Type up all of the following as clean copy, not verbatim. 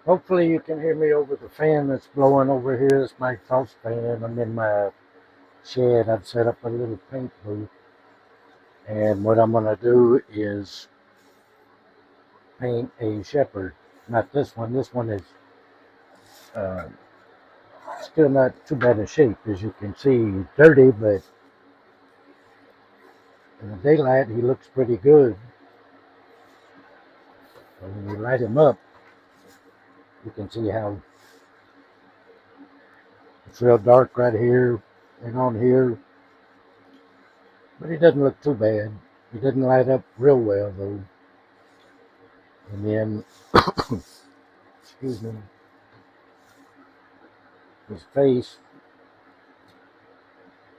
Hopefully you can hear me over the fan that's blowing over here. It's my exhaust fan. I'm in my shed. I've set up a little paint booth. And what I'm going to do is paint a shepherd. Not this one. This one is uh, still not too bad a shape. As you can see, dirty, but in the daylight he looks pretty good. And when you light him up, you can see how it's real dark right here and on here. But he doesn't look too bad. He doesn't light up real well though. And then, excuse me, his face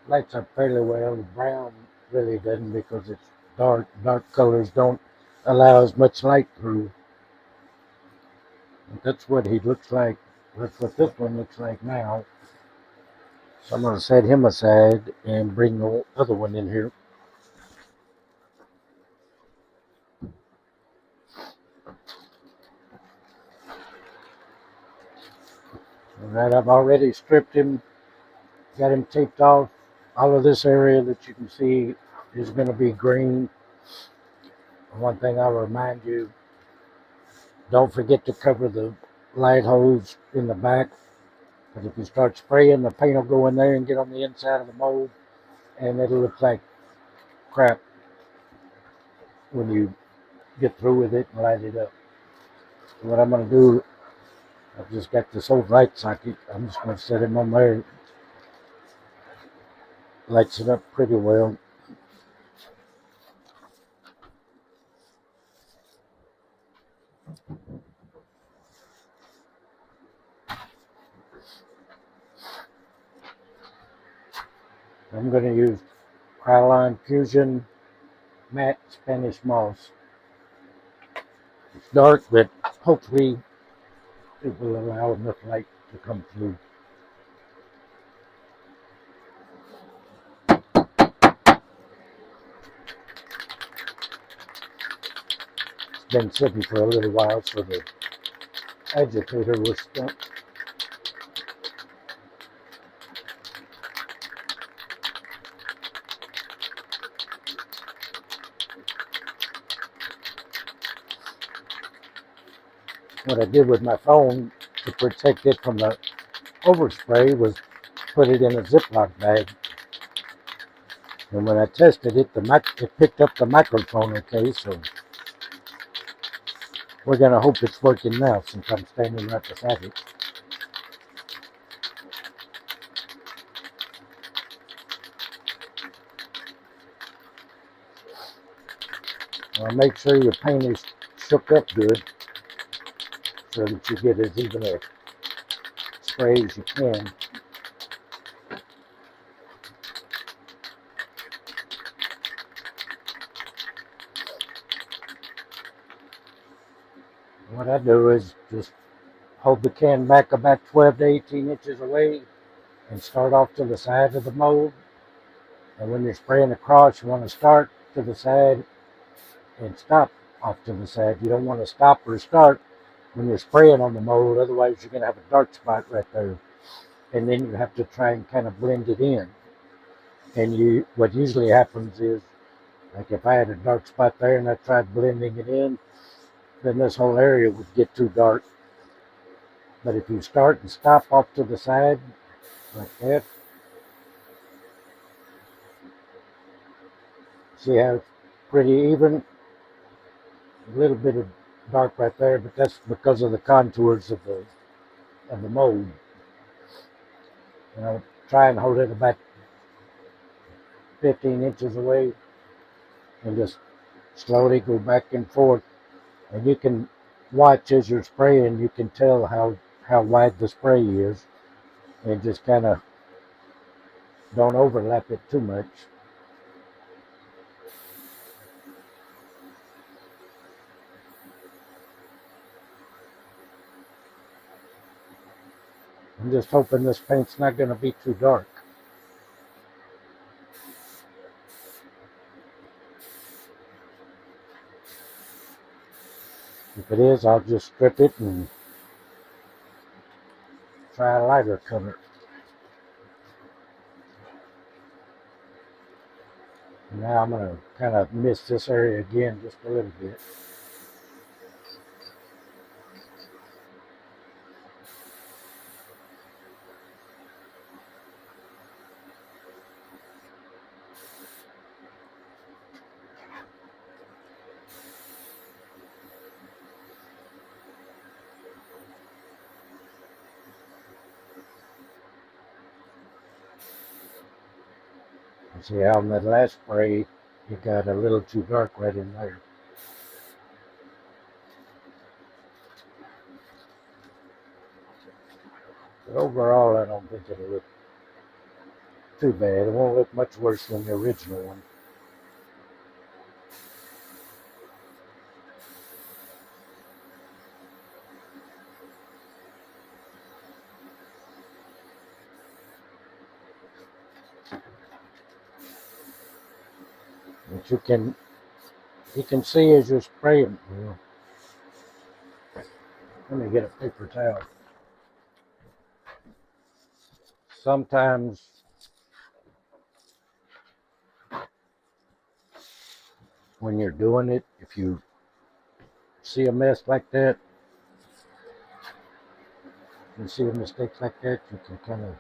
lights up fairly well. The brown really doesn't because it's dark. Dark colors don't allow as much light through. But that's what he looks like. That's what this one looks like now. So I'm going to set him aside and bring the other one in here. Alright, I've already stripped him, got him taped off. All of this area that you can see is going to be green. One thing I'll remind you, don't forget to cover the light hose in the back. Because if you start spraying, the paint will go in there and get on the inside of the mold, and it'll look like crap when you get through with it and light it up. So what I'm going to do, I've just got this old light socket. I'm just going to set him on there. Lights it up pretty well. I'm going to use krylon fusion matte Spanish moss. It's dark, but hopefully it will allow enough light to come through. It's been sitting for a little while, so the agitator was stuck. What I did with my phone to protect it from the overspray was put it in a Ziploc bag. And when I tested it, it picked up the microphone okay, so we're going to hope it's working now since I'm standing right beside it. Make sure your paint is shook up good so that you get as even a spray as you can. What I do is just hold the can back about 12 to 18 inches away and start off to the side of the mold. And when you're spraying across, you want to start to the side and stop off to the side. You don't want to stop or start when you're spraying on the mold, otherwise you're going to have a dark spot right there. And then you have to try and kind of blend it in. And what usually happens is, like if I had a dark spot there and I tried blending it in, then this whole area would get too dark. But if you start and stop off to the side, like that, see how it's pretty even? A little bit of dark right there, but that's because of the contours of the mold. Try and hold it about 15 inches away and just slowly go back and forth. And you can watch as you're spraying, you can tell how wide the spray is, and just kind of don't overlap it too much. I'm just hoping this paint's not going to be too dark. If it is, I'll just strip it and try a lighter color. Now I'm going to kind of mist this area again just a little bit. See how in that last spray it got a little too dark right in there. But overall, I don't think it'll look too bad. It won't look much worse than the original one. But you can see as you're spraying. Let me get a paper towel. Sometimes when you're doing it, if you see a mess like that, you see a mistake like that, you can kind of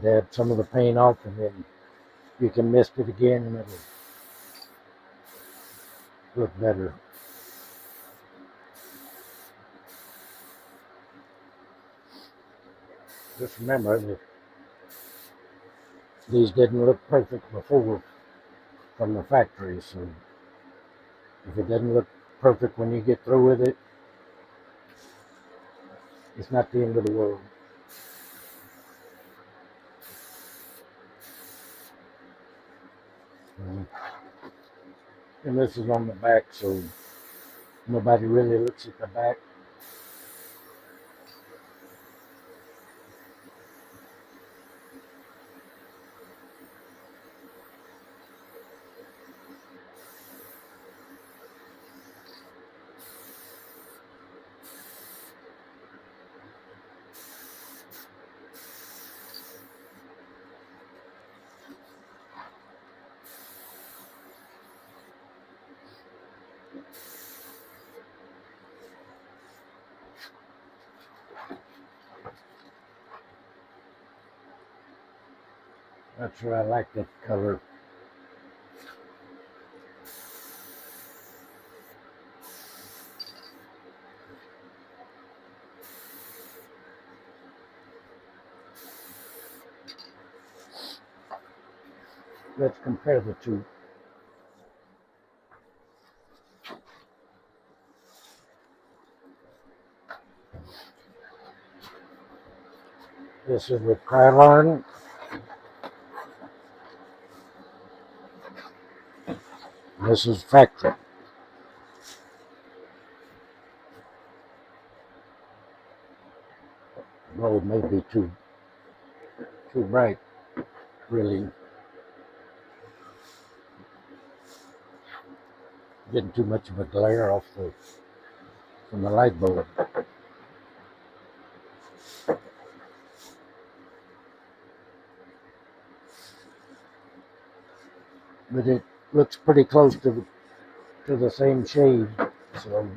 dab some of the paint off, and then you can mist it again, and it'll look better. Just remember that these didn't look perfect before from the factory, so if it doesn't look perfect when you get through with it, it's not the end of the world. And this is on the back, so nobody really looks at the back. That's where I like that color. Let's compare the two. This is with krylon. This is factory. Well, it may be too bright, really. Getting too much of a glare off from the light bulb. But it looks pretty close to the same shade, so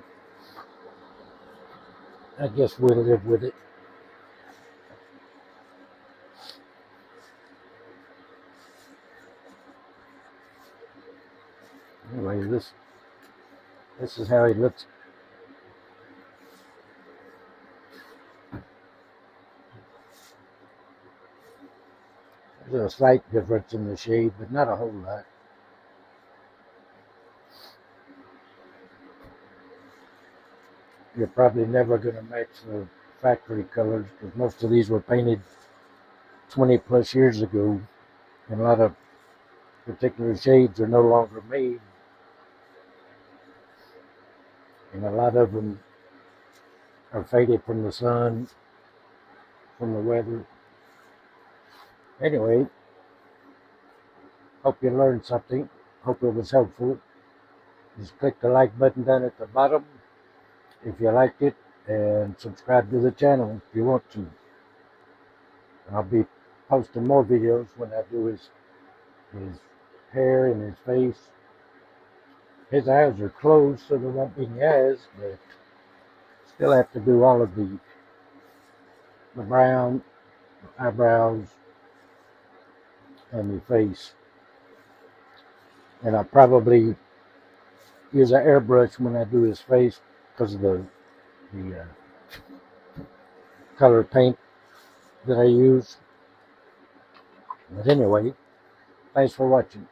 I guess we'll live with it. Anyway, this is how he looks. There's a slight difference in the shade, but not a whole lot. You're probably never going to match the factory colors, because most of these were painted 20 plus years ago, and a lot of particular shades are no longer made, and a lot of them are faded from the sun, from the weather. Anyway, hope you learned something. Hope it was helpful. Just click the like button down at the bottom if you liked it, and subscribe to the channel if you want to. I'll be posting more videos when I do his hair and his face. His eyes are closed, so there won't be any eyes, but still have to do all of the brown, eyebrows, and the face. And I'll probably use an airbrush when I do his face because of the color paint that I use. But anyway, thanks for watching.